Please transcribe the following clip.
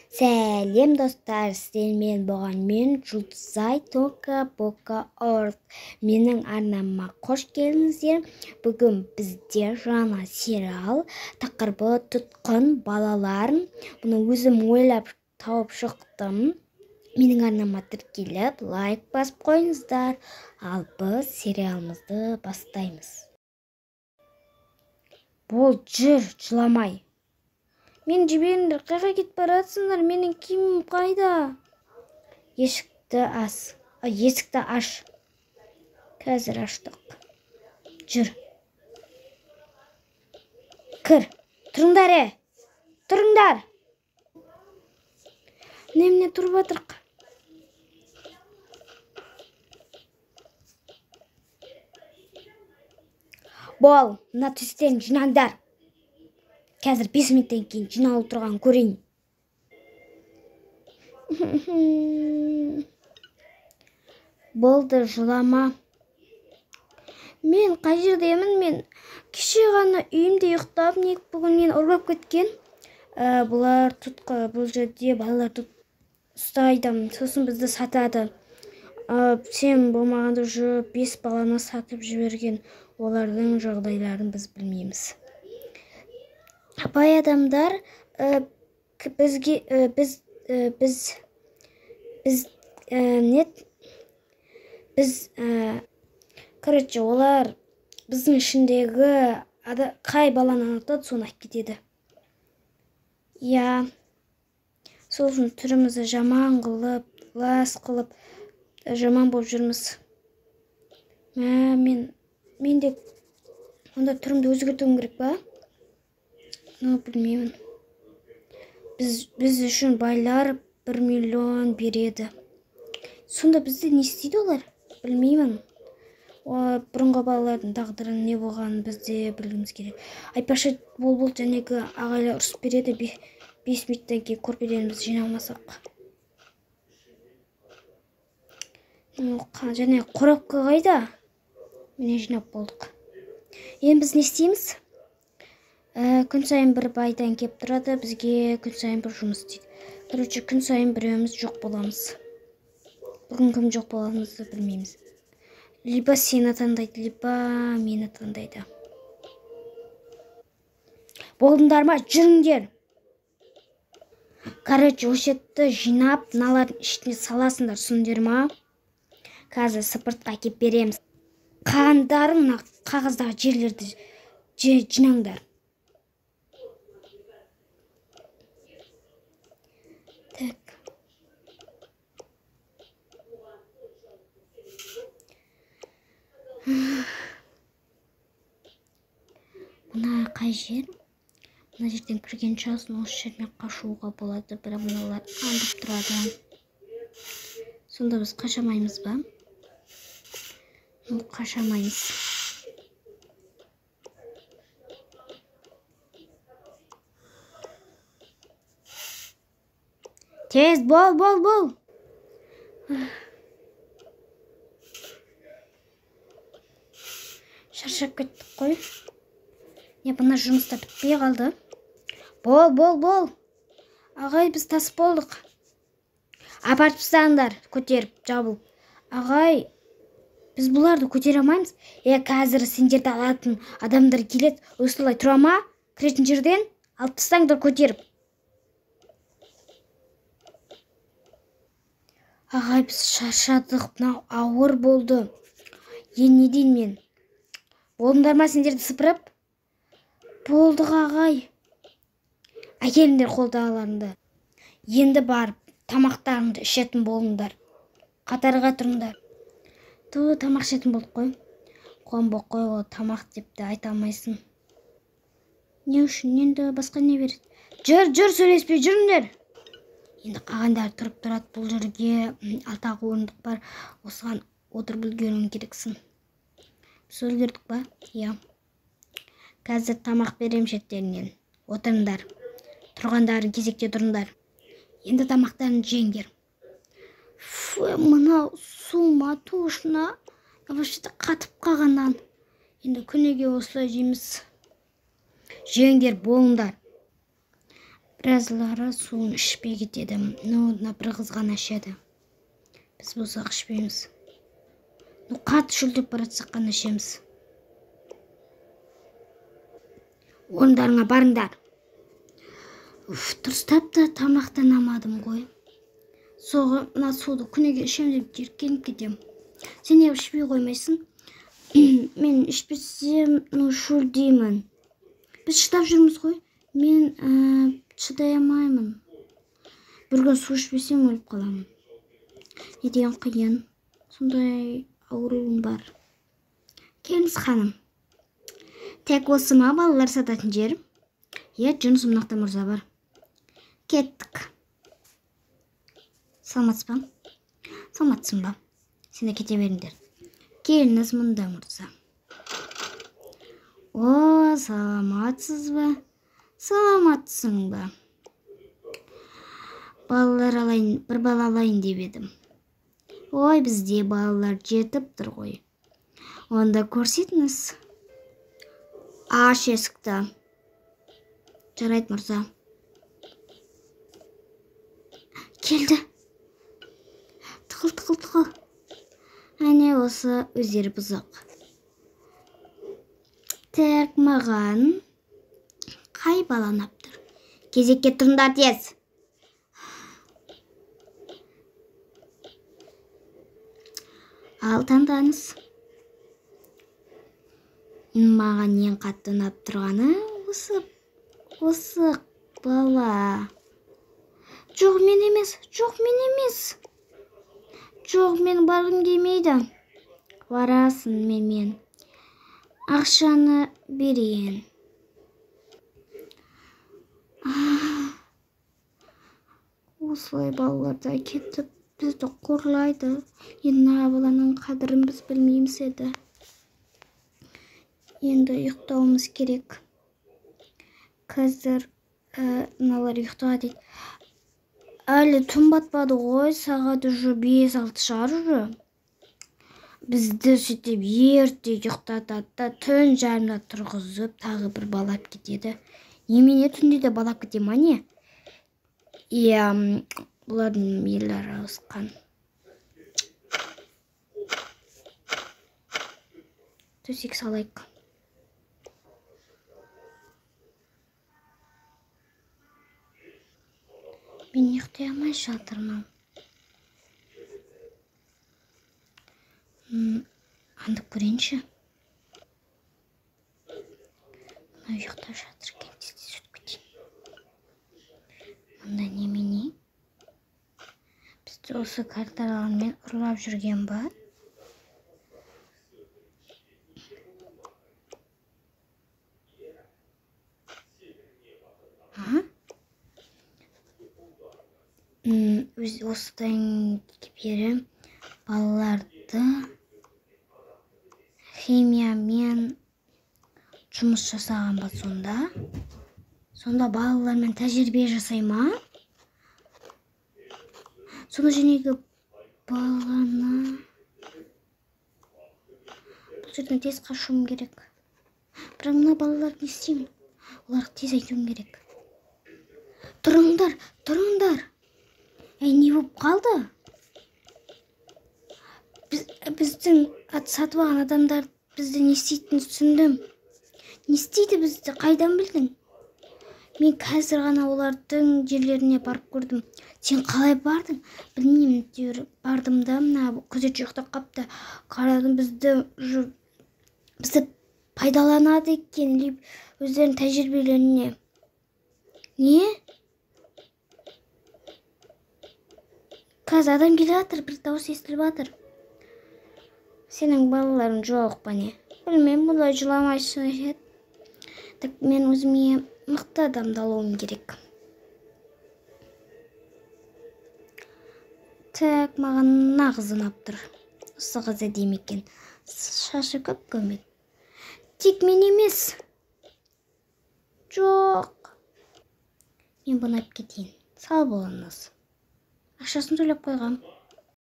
Сәлем достар, сіздермен болған мен Жұлдызай Тока Бока Орт. Менің арнама қош келдіңіздер. Бүгін бізде жаңа сериал, тақырыбы тұтқын балалар. Бұны өзім ойлап тауып шықтым. Менің арнама тіркеліп, лайк басып қойыңыздар. Ал біз сериалымызды бастаймыз. Бол, жүр, жыламай. Мен жіберіңдер, қайға кетіп баратсыңдар, менің киімім қайда? Есікті аш. Қазір аштық. Жүр. Кір. Тұрыңдар, тұрыңдар. Немене тұрып атырық? Бол, мына төстерін жинаңдар. Қазір 5 минуттан кейін жиналып тұрған көрейін. Болды, жылама. Мен қай жердемін? Мен кеше ғана үйімде ұйықтап, бүгін мен ұрлап кеткен. Бұлар тұтқы, бұл жерде балалар ұстайды, сосын бізді сатады. Сен болмағанда уже 5 баланы сатып жіберген. Олардың жағдайларын біз білмейміз. Бай адамдар короче, олар біздің ішіндегі қай баланы анықтады, соны айтып кетеді. Я сосын түрімізді жаман қылып, лас қылып, жаман болып жүрміз. Мен де онда түрімді өзгертуім керек па? Білмеймін. Біз үшін байлар 1 миллион береді. Сонда бізді не істейді олар? Білмеймін. Бұрынғы балалардың тағдыры не болғанын бізде білгіміз керек. Айтпақшы, бол жәнегі ағайлар ұрысып береді. 5 минуттан кейін көрпелерімізді жинамасақ. Және қорапқа қайда? Міне жинап болдық. Енді біз не істейміз? Күн сайын бір байдан кеп тұрады, бізге күн сайын бір жұмыс дейді. Короче, күн сайын біреуіміз жоқ боламыз. Бүгін кім жоқ боламызды білмейміз. Либо сені таңдайды, либо мені таңдайды. Болдыңдар ма? Жүріңдер. Короче, өшетті жинап, мыналардың ішіне саласыңдар, түсіндер ма? Қазір сыпыртқа кеп береміз. Қағандарың қағаздағы жерлерді жинаңдар. Мына қай жер? Мына жерден кірген жасын осы жермен қашуға болады, бірақ мыналар аңдып тұрады. Сонда біз қашамаймыз ба? Қашамаймыз. Тез, бол. Шаршап кеттік қой. Не, бұна жұмыста бітпей қалды. Бол. Ағай, біз тасып болдық. Апарып тастаңдар, көтеріп, жабыл. Ағай, біз бұларды көтере алмаймыз. Қазір сендерді алатын адамдар келеді. Осылай тұра ма? Кіретін жерден алып тастаңдар көтеріп. Ағай, біз шаршадық, мынау ауыр болды. Не дейін мен? Болыңдар ма сендерді сыпырып? Болдық, ағай. Әкеліңдер қолдағыларыңды. Енді барып, тамақтарыңды ішетін болыңдар. Қатарға тұрыңдар. Тамақ ішетін болдық қой. Қуанбақ қой, ол тамақ деп те айта алмайсың. Не үшін? Енді басқа не береді? Жүр, сөйлеспей жүріңдер. Енді қағандар тұрып тұрады, бұл жерге 6 орындық бар. Осыған отырып үлгеруің керексің. Біз үлгердік ба? Иә. Қазір тамақ берем шеттерінен. Отырыңдар. Тұрғандарын кезекте тұрыңдар. Енді тамақтарын жеңдер. Мынау сума тошына. Вообще-то қатып қалғаннан. Енді күнеге осылай жейміз. Жеңдер, болыңдар. Біразылары суын ішпей кетеді. Ноутына бір қыз ғана ішеді. Біз болсақ ішпейміз. Қатты шөлдеп баратсақ қана ішеміз. Орындарыңа барыңдар. Дұрыстап та тамақтанамадым ғой. Соғы мына суды күніге ішем деп жеркеніп кетем. Сен неғып ішпей қоймайсың? Мен ішпесем шөлдеймін. Біз шыдап жүрміз ғой. Мен шыдай алмаймын. Bir gün su içmesем өліп қаламын. Не деген қиын. Сондай ауруым бар. Келіңіз ханым. Тек осы ма балалар сататын жер? Е, жұмысым нақты мырза бар. Кеттік. Саламатсыз ба? Саламатсың ба? Сен де кете беріңдер. Келіңіз мұнда мырза. О, саламатсыз ба? Саламатсың ба? Балалар алайын, бір бала алайын деп едім. Ой, бізде балалар жетіп тұр ғой. Онда көрсетіңіз. Аш есікті. Жарайды мырза. Келді. Тықыл. Әне осы өздері бұзық. Тек маған қай баланап тұр? Кезекке тұрыңдар тез. Ал таңдаңыз. Маған ең қатты ұнап тұрғаны осы бала. Жоқ, мен емес. Жоқ, мен барғым келмейді. Барасың мен. Ақшаны берейін. Осылай балаларда кетіп бізді қорлайды. Енді баланың қадірін біз білмейміз еді. Енді ұйықтауымыз керек. Қазір мыналар ұйықтаға дейді. Әлі түн батпады ғой, сағат уже 5-6 шығар уже. Бізді сөйтіп ерте ұйықтатады, түн жарымда тұрғызып, тағы бір балап кетеді. Немене түнде де балап кетем, не? Иә, бұлардың мейлері ауысқан. Төсек салайық. Мен ұйықтай алмай жатырмын. Андып көрейінші. Мұна ұйықта жатыр екен, тез өтіп кетейін. Мұнда немене? Бізді осы карталармен ұрлап жүрген ба? Осыдан бері балаларды химиямен жұмыс жасаған ба сонда? Сонда балалармен тәжірибе жасай ма? Сонда женегі баланы... Бұл жерден тез қашуым керек. Бірақ мына балалар не істеймін? Оларға тез айтуым керек. Тұрыңдар! Не болып қалды? Біздің сатып алған адамдар бізді не істейтінін түсіндім. Не істейді бізді? Қайдан білдің? Мен қазір ғана олардың жерлеріне барып көрдім. Сен қалай бардың? Білмеймін, әйтеуір бардым да, мына күзетші ұйықтап қапты. Қарадым, бізді пайдаланады екен, өздерінің тәжірибелеріне. Не? Қазір адам келе жатыр, бір дауыс естіліп жатыр. Сенің балаларың жоқ па не? Білмеймін, бұлай жыламайсың ешет. Так мен өзіме мықты адамды алуым керек. Так, маған нағыз ұнап тұр. Осы қыз әдемі екен. Шашы көп көмет. Тек мен емес. Жоқ. Мен бұны алып кетейін. Сау болыңыз. Ақшасын төлеп қойғам.